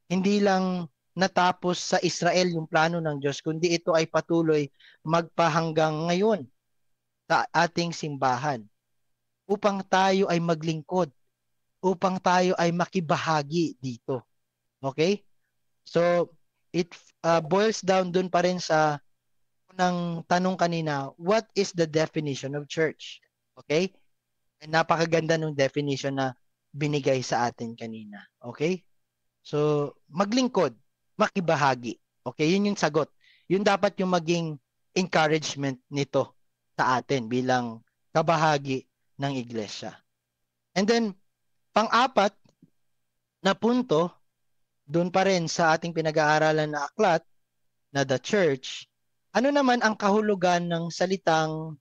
Speaker 1: hindi lang natapos sa Israel yung plano ng Diyos, kundi ito ay patuloy magpahanggang ngayon sa ating simbahan upang tayo ay maglingkod, upang tayo ay makibahagi dito. Okay? So, it boils down dun pa rin sa unang tanong kanina, what is the definition of church? Okay? Napakaganda ng definition na binigay sa atin kanina. Okay? So, maglingkod, makibahagi. Okay? Yun yung sagot. Yun dapat yung maging encouragement nito sa atin bilang kabahagi ng iglesia. And then, pang-apat na punto, doon pa rin sa ating pinag-aaralan na aklat, na the church, ano naman ang kahulugan ng salitang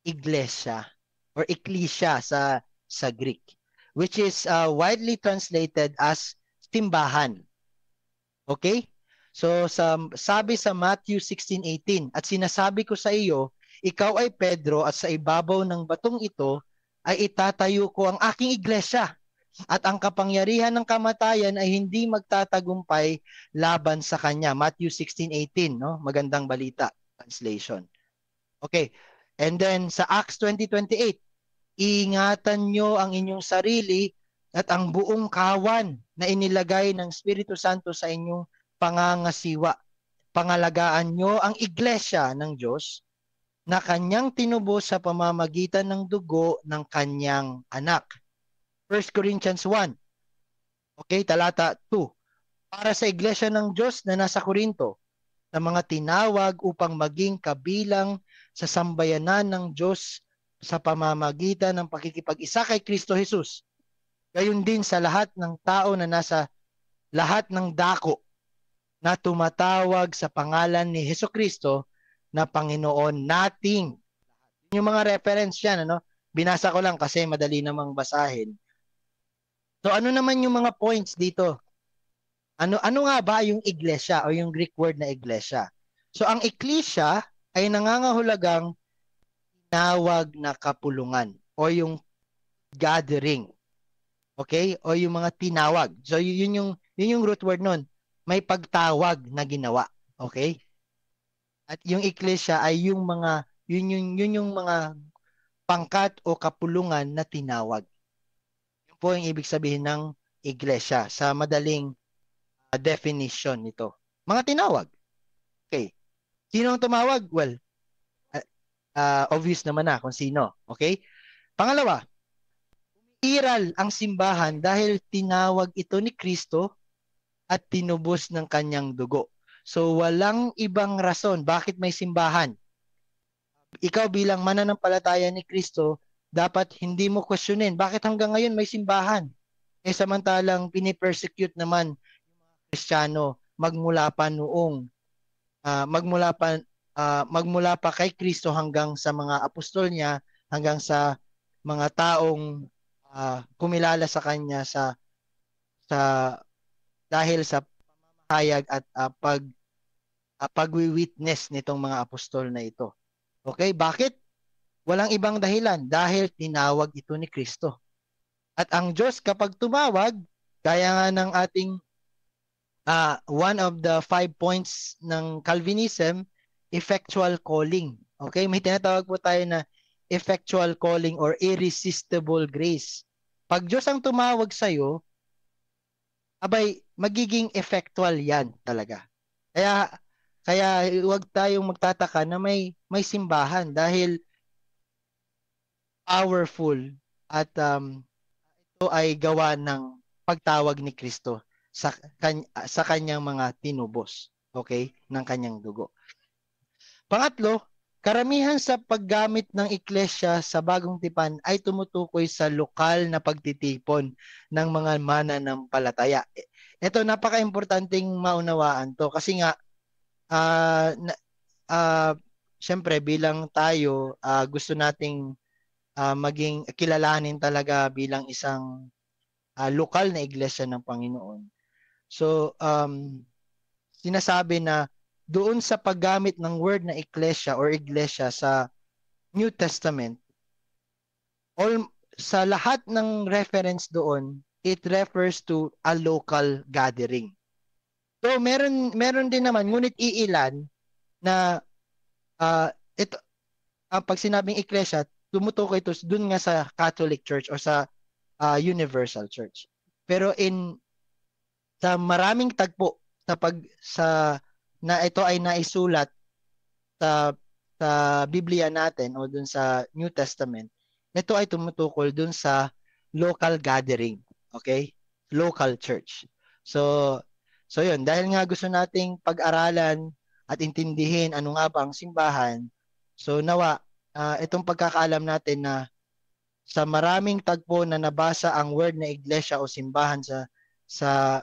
Speaker 1: iglesia or ecclesia sa Greek, which is widely translated as simbahan. Okay? So sabi sa Matthew 16:18, at sinasabi ko sa iyo, ikaw ay Pedro, at sa ibabaw ng batong ito ay itatayo ko ang aking iglesia, at ang kapangyarihan ng kamatayan ay hindi magtatagumpay laban sa kanya. Matthew 16:18, no? Magandang balita translation. Okay. And then sa Acts 20:28, iingatan nyo ang inyong sarili at ang buong kawan na inilagay ng Espiritu Santo sa inyong pangangasiwa. Pangalagaan nyo ang iglesia ng Diyos na kanyang tinubos sa pamamagitan ng dugo ng kanyang anak. 1 Corinthians 1. Okay, talata 2. Para sa iglesia ng Diyos na nasa Korinto, na mga tinawag upang maging kabilang sa sambayanan ng Diyos sa pamamagitan ng pakikipag-isa kay Kristo Jesus. Gayon din sa lahat ng tao na nasa lahat ng dako na tumatawag sa pangalan ni Hesukristo na Panginoon nating. Yung mga reference yan, ano? Binasa ko lang kasi madali namang basahin. So ano naman yung mga points dito? Ano nga ba yung iglesia o yung Greek word na iglesia? So ang ecclesia ay nangangahulugang tinawag na kapulungan o yung gathering. Okay? O yung mga tinawag. So yun yung root word nun. May pagtawag na ginawa. Okay? At yung iglesia ay yung mga yun yung mga pangkat o kapulungan na tinawag. Yun po yung ibig sabihin ng iglesia sa madaling definition nito. Mga tinawag. Okay. Sino ang tumawag? Well, obvious naman na kung sino. Okay? Pangalawa, iral ang simbahan dahil tinawag ito ni Kristo at tinubos ng kanyang dugo. So walang ibang rason bakit may simbahan. Ikaw bilang mananampalataya ni Kristo, dapat hindi mo questionin bakit hanggang ngayon may simbahan. Samantalang pinipersecute naman Kristiyano magmula pa noong magmula pa kay Kristo hanggang sa mga apostol niya, hanggang sa mga taong kumilala sa kanya sa dahil sa pamamahayag at pagwi-witness nitong mga apostol na ito. Okay, bakit? Walang ibang dahilan, dahil tinawag ito ni Kristo. At ang Diyos kapag tumawag, gaya nga ng ating one of the 5 points ng Calvinism, effectual calling. Okay? May tinatawag po tayo na effectual calling or irresistible grace. Pag Diyos ang tumawag sa'yo, abay, magiging effectual yan talaga. Kaya, kaya huwag tayong magtataka na may simbahan dahil powerful at ito ay gawa ng pagtawag ni Kristo sa kanyang mga tinubos, okay, ng kanyang dugo. Pangatlo, karamihan sa paggamit ng iglesia sa bagong tipan ay tumutukoy sa lokal na pagtitipon ng mga mananampalataya. Ito, napaka-importanting maunawaan to kasi nga, uh, uh, syempre bilang tayo, gusto nating maging kilalanin talaga bilang isang lokal na iglesia ng Panginoon. So, sinasabi na doon sa paggamit ng word na iglesia or iglesia sa New Testament, sa lahat ng reference doon, it refers to a local gathering. So, meron din naman, ngunit iilan na ito, pag sinabing iglesia, tumutukoy ito doon nga sa Catholic Church o sa Universal Church. Pero sa maraming tagpo sa na ito ay naisulat sa Biblia natin o dun sa New Testament, ito ay tumutukol dun sa local gathering, okay? Local church. So yun, dahil nga gusto nating pag-aralan at intindihin ano nga ba ang simbahan, so nawa itong pagkakaalam natin na sa maraming tagpo na nabasa ang word na iglesia o simbahan sa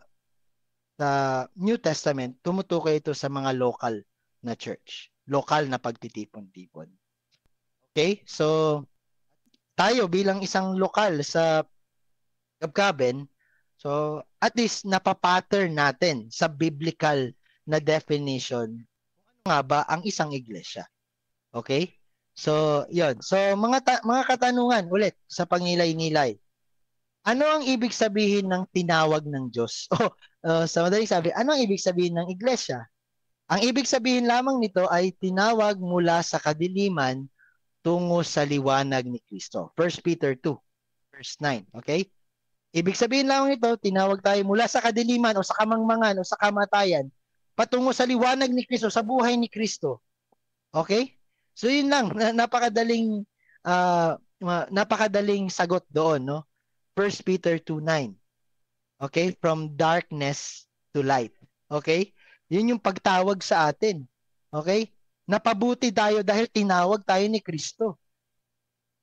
Speaker 1: New Testament, tumutukoy ito sa mga local na church. Local na pagtitipon-tipon. Okay? So, tayo bilang isang lokal sa Gabgaben, so at least napapattern natin sa biblical na definition kung ano nga ba ang isang iglesia. Okay? So, yun. So, mga katanungan ulit sa pangilay-nilay. Ano ang ibig sabihin ng tinawag ng Diyos? Sa madaling sabi, ano ang ibig sabihin ng iglesia? Ang ibig sabihin lamang nito ay tinawag mula sa kadiliman tungo sa liwanag ni Kristo. 1 Peter 2, verse 9. Okay? Ibig sabihin lamang nito, tinawag tayo mula sa kadiliman o sa kamangmangan o sa kamatayan patungo sa liwanag ni Kristo, sa buhay ni Kristo. Okay? So yun lang, napakadaling sagot doon, no? 1 Peter 2:9. Okay? From darkness to light. Okay? Yun yung pagtawag sa atin. Okay? Napabuti tayo dahil tinawag tayo ni Kristo.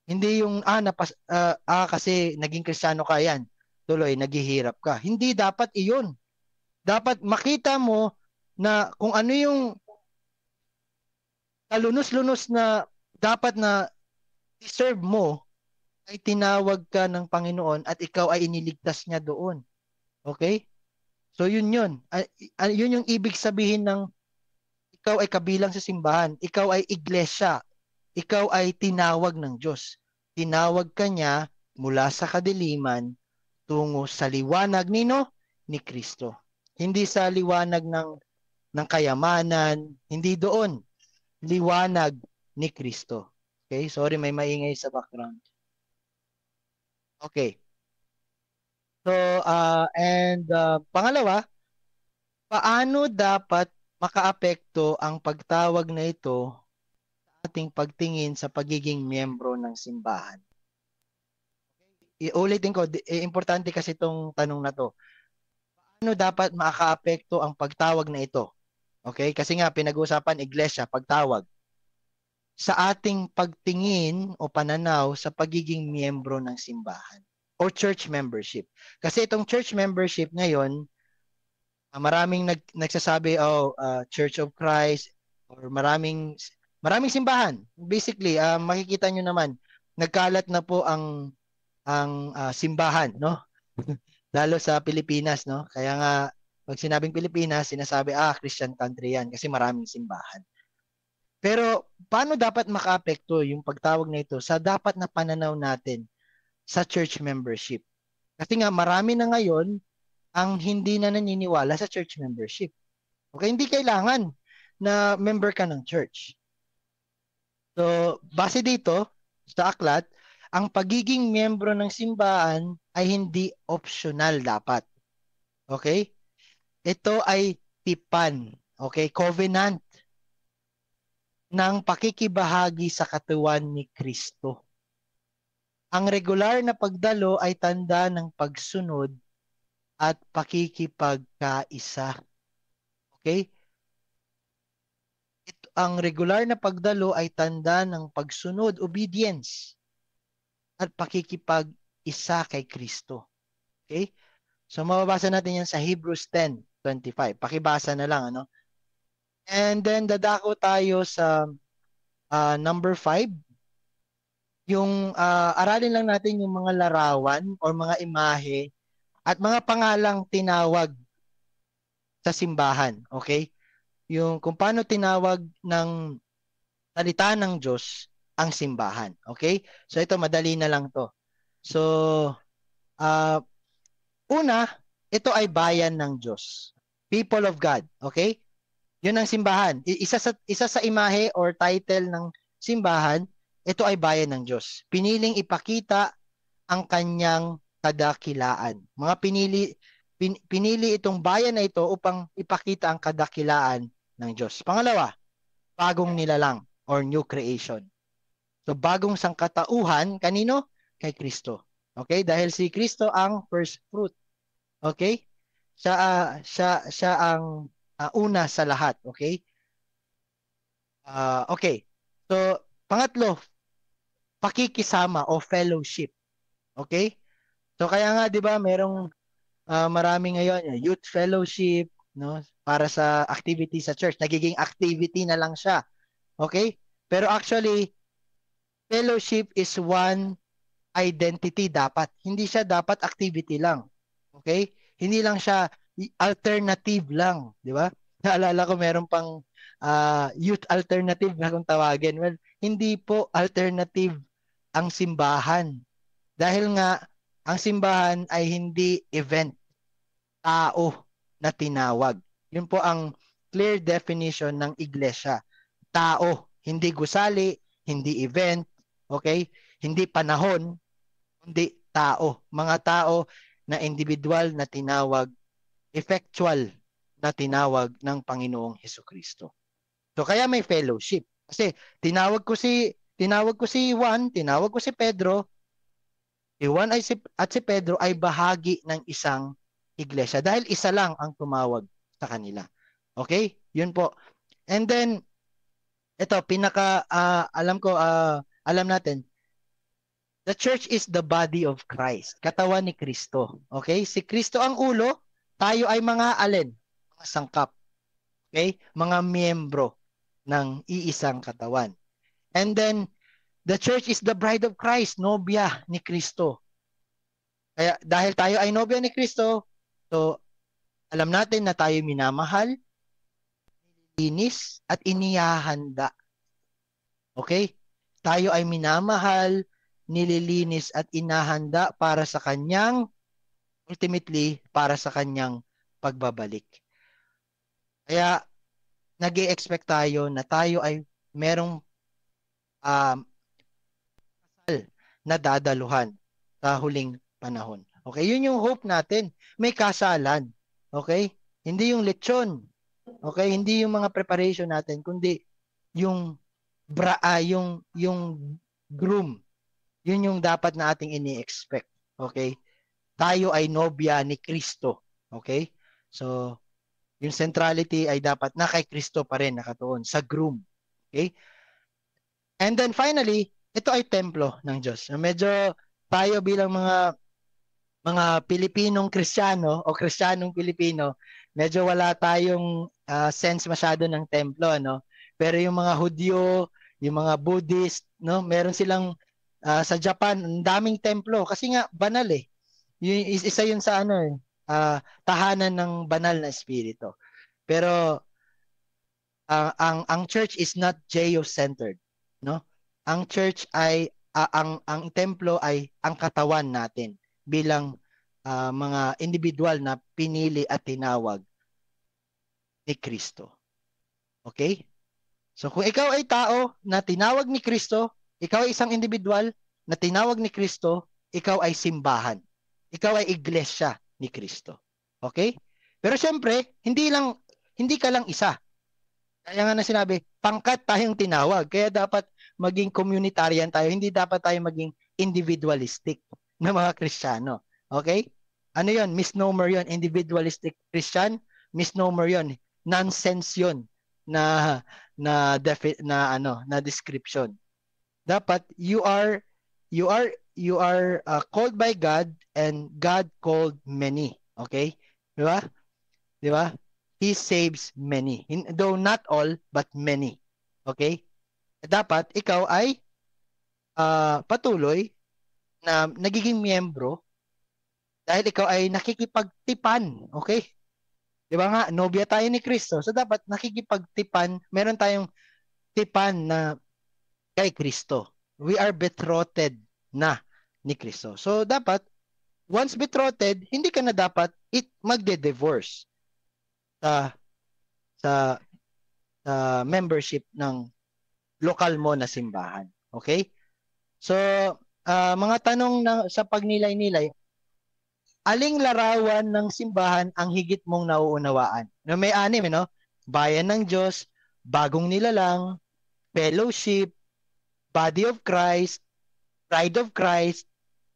Speaker 1: Hindi yung kasi naging Kristiyano ka yan. Tuloy naghihirap ka. Hindi dapat iyon. Dapat makita mo na kung ano yung kalunos-lunos na dapat na deserve mo, ay tinawag ka ng Panginoon at ikaw ay iniligtas niya doon. Okay? So yun yun. Yun yung ibig sabihin ng ikaw ay kabilang sa simbahan. Ikaw ay iglesia. Ikaw ay tinawag ng Diyos. Tinawag ka niya mula sa kadiliman tungo sa liwanag ni Kristo. Hindi sa liwanag ng kayamanan, hindi doon. Liwanag ni Kristo. Okay? Sorry, may maingay sa background. Okay. So, pangalawa, paano dapat makaapekto ang pagtawag na ito sa ating pagtingin sa pagiging miyembro ng simbahan? Iulitin ko, importante kasi itong tanong na to. Paano dapat makaapekto ang pagtawag na ito? Okay? Kasi nga, pinag-uusapan iglesia, pagtawag. Sa ating pagtingin o pananaw sa pagiging miyembro ng simbahan or church membership. Kasi itong church membership ngayon, maraming nagsasabi, Church of Christ or maraming simbahan. Basically, makikita nyo naman, nagkalat na po ang simbahan, no? Lalo sa Pilipinas, no? Kaya nga, pag sinabing Pilipinas, sinasabi, Christian country yan kasi maraming simbahan. Pero paano dapat makaapekto yung pagtawag na ito sa dapat na pananaw natin sa church membership? Kasi nga marami na ngayon ang hindi na naniniwala sa church membership. Okay, hindi kailangan na member ka ng church. So, base dito sa aklat, ang pagiging miyembro ng simbahan ay hindi optional dapat. Okay? Ito ay tipan, okay, covenant ng pakikibahagi sa katawan ni Kristo. Ang regular na pagdalo ay tanda ng pagsunod at pakikipagkaisa. Okay? Ang regular na pagdalo ay tanda ng pagsunod, obedience, at pakikipag-isa kay Kristo. Okay? So mababasa natin yan sa Hebrews 10:25. Pakibasa na lang, ano? And then dadako tayo sa number 5. Yung aralin lang natin yung mga larawan o mga imahe at mga pangalang tinawag sa simbahan. Okay? Yung kung paano tinawag ng salita ng Diyos ang simbahan. Okay? So ito, madali na lang to. So, una, ito ay bayan ng Diyos. People of God. Okay? Yun ang simbahan. Isa sa imahe or title ng simbahan, ito ay bayan ng Diyos. Piniling ipakita ang kanyang kadakilaan. Pinili itong bayan na ito upang ipakita ang kadakilaan ng Diyos. Pangalawa, bagong nilalang or new creation. So bagong sangkatauhan, kanino? Kay Kristo. Okay? Dahil si Kristo ang first fruit. Okay? Siya ang una sa lahat. Okay? Okay. So pangatlo, pakikisama o fellowship. Okay? So kaya nga 'di ba merong marami ngayon youth fellowship, no? Para sa activity sa church, nagiging activity na lang siya. Okay? Pero actually fellowship is one identity dapat. Hindi siya dapat activity lang. Okay? Hindi lang siya alternative lang, di ba? Naalala ko meron pang youth alternative na kung tawagin. Well, hindi po alternative ang simbahan. Dahil nga ang simbahan ay hindi event, tao na tinawag. Yun po ang clear definition ng iglesia. Tao, hindi gusali, hindi event, okay? Hindi panahon, hindi tao. Mga tao na individual na tinawag, effectual na tinawag ng Panginoong Hesukristo. So kaya may fellowship. Kasi tinawag ko si Juan, tinawag ko si Pedro. Si Juan at si Pedro ay bahagi ng isang iglesia dahil isa lang ang tumawag sa kanila. Okay? Yun po. And then ito alam natin, the church is the body of Christ, katawan ni Kristo. Okay? Si Kristo ang ulo, tayo ay mga alin? Mga sangkap. Okay? Mga miyembro ng iisang katawan. And then the church is the bride of Christ, nobya ni Kristo. Kaya dahil tayo ay nobya ni Kristo, so alam natin na tayo minamahal, nililinis at inihahanda. Okay? Tayo ay minamahal, nililinis at inahanda para sa kanyang, ultimately, para sa kanyang pagbabalik. Kaya, nag-i-expect tayo na tayo ay merong kasal na dadaluhan sa huling panahon. Okay? Yun yung hope natin. May kasalan. Okay? Hindi yung lechon. Okay? Hindi yung mga preparation natin, kundi yung yung groom. Yun yung dapat na ating ini-expect. Okay? Tayo ay nobya ni Kristo. Okay? So, yung centrality ay dapat na kay Kristo pa rin nakatuon sa groom. Okay? And then finally, ito ay templo ng Diyos. Medyo tayo bilang mga Pilipinong Kristiyano o Kristiyanong Pilipino, medyo wala tayong sense masyado ng templo, ano? Pero yung mga Hudyo, yung mga Buddhist, no, meron silang sa Japan, ang daming templo kasi nga banal eh. Isa yun sa tahanan ng banal na espiritu. Pero ang church is not geo-centered, no? Ang church ay ang templo ay ang katawan natin bilang mga individual na pinili at tinawag ni Kristo. Okay? So kung ikaw ay tao na tinawag ni Kristo, ikaw ay isang individual na tinawag ni Kristo, ikaw ay simbahan. Ikaw ay iglesia ni Kristo. Okay? Pero syempre, hindi ka lang isa. Kaya nga na sinabi, pangkat tayong tinawag. Kaya dapat maging communitarian tayo. Hindi dapat tayo maging individualistic na mga Kristiyano. Okay? Ano yon? Misnomer yon. Individualistic Christian, misnomer yon. Nonsense yon na na description. Dapat you are called by God and God called many. Okay? Di ba? Di ba? He saves many. Though not all, but many. Okay? Dapat ikaw ay patuloy na nagiging miyembro dahil ikaw ay nakikipagtipan. Okay? Di ba nga, nobya tayo ni Kristo. So dapat nakikipagtipan, meron tayong tipan na kay Kristo. We are betrothed na ni Kristo. So dapat, once betrothed, hindi ka na dapat magde-divorce sa membership ng lokal mo na simbahan. Okay? So, mga tanong sa pagnilay-nilay, aling larawan ng simbahan ang higit mong nauunawaan? No, may anim, no? Bayan ng Diyos, bagong nilalang, fellowship, body of Christ, bride of Christ,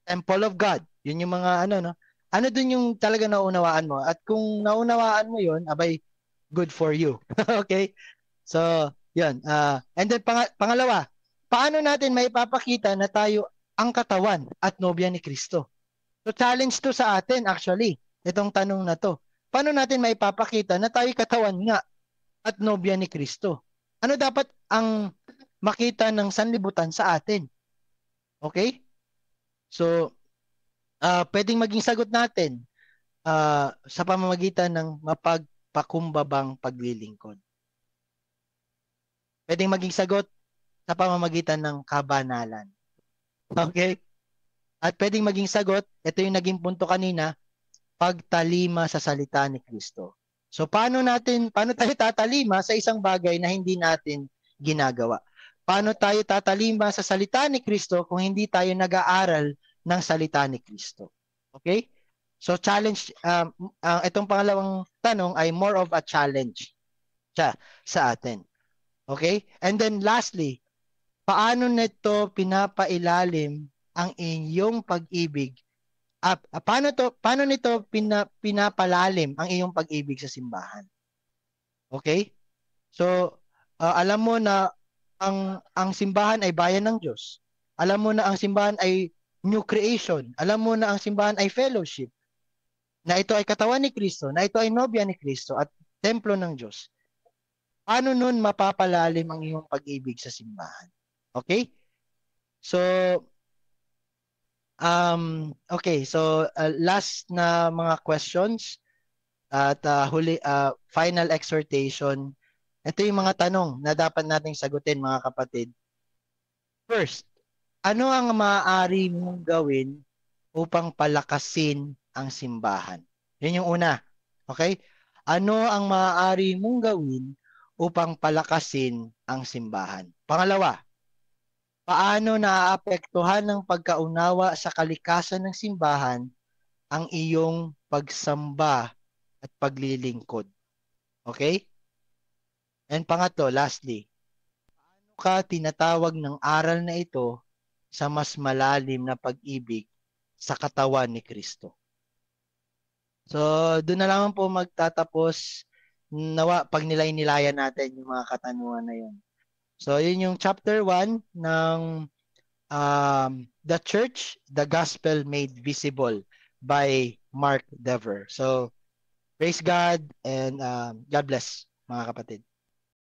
Speaker 1: temple of God. Yun yung mga no? Ano dun yung talaga naunawaan mo? At kung naunawaan mo yun, abay, good for you. Okay? So, yun. And then pangalawa, paano natin maipapakita na tayo ang katawan at nobya ni Kristo? So, challenge to sa atin actually, itong tanong na to. Paano natin maipapakita na tayo katawan nga at nobya ni Kristo? Ano dapat ang makita ng sanlibutan sa atin? Okay? So, pwedeng maging sagot natin sa pamamagitan ng mapagpakumbabang paglilingkod. Pwedeng maging sagot sa pamamagitan ng kabanalan. Okay? At pwedeng maging sagot, ito yung naging punto kanina, pagtalima sa salita ni Kristo. So paano tayo tatalima sa isang bagay na hindi natin ginagawa? Paano tayo tatalima sa salita ni Kristo kung hindi tayo nag-aaral ng salita ni Kristo? Okay? So challenge, itong pangalawang tanong ay more of a challenge sa atin. Okay? And then lastly, paano nito pinapailalim ang inyong pag-ibig? Paano nito pinapalalim ang iyong pag-ibig sa simbahan? Okay? So, alam mo na ang simbahan ay bayan ng Diyos. Alam mo na ang simbahan ay new creation. Alam mo na ang simbahan ay fellowship. Na ito ay katawan ni Kristo, na ito ay nobya ni Kristo at templo ng Diyos. Paano nun mapapalalim ang iyong pag-ibig sa simbahan? Okay? So, okay. So, last na mga questions at final exhortation. Ito yung mga tanong na dapat nating sagutin, mga kapatid. First, ano ang maaari mong gawin upang palakasin ang simbahan? Yun yung una. Okay? Ano ang maaari mong gawin upang palakasin ang simbahan? Pangalawa, paano naaapektuhan ng pagkaunawa sa kalikasan ng simbahan ang iyong pagsamba at paglilingkod? Okay? And pangatlo, lastly, paano ka tinatawag ng aral na ito sa mas malalim na pag-ibig sa katawan ni Kristo? So, doon na lang po magtatapos nawa pag nilay-nilayan natin yung mga katanungan na yun. So, yun yung chapter 1 ng The Church, the Gospel Made Visible by Mark Dever. So, praise God and God bless, mga kapatid.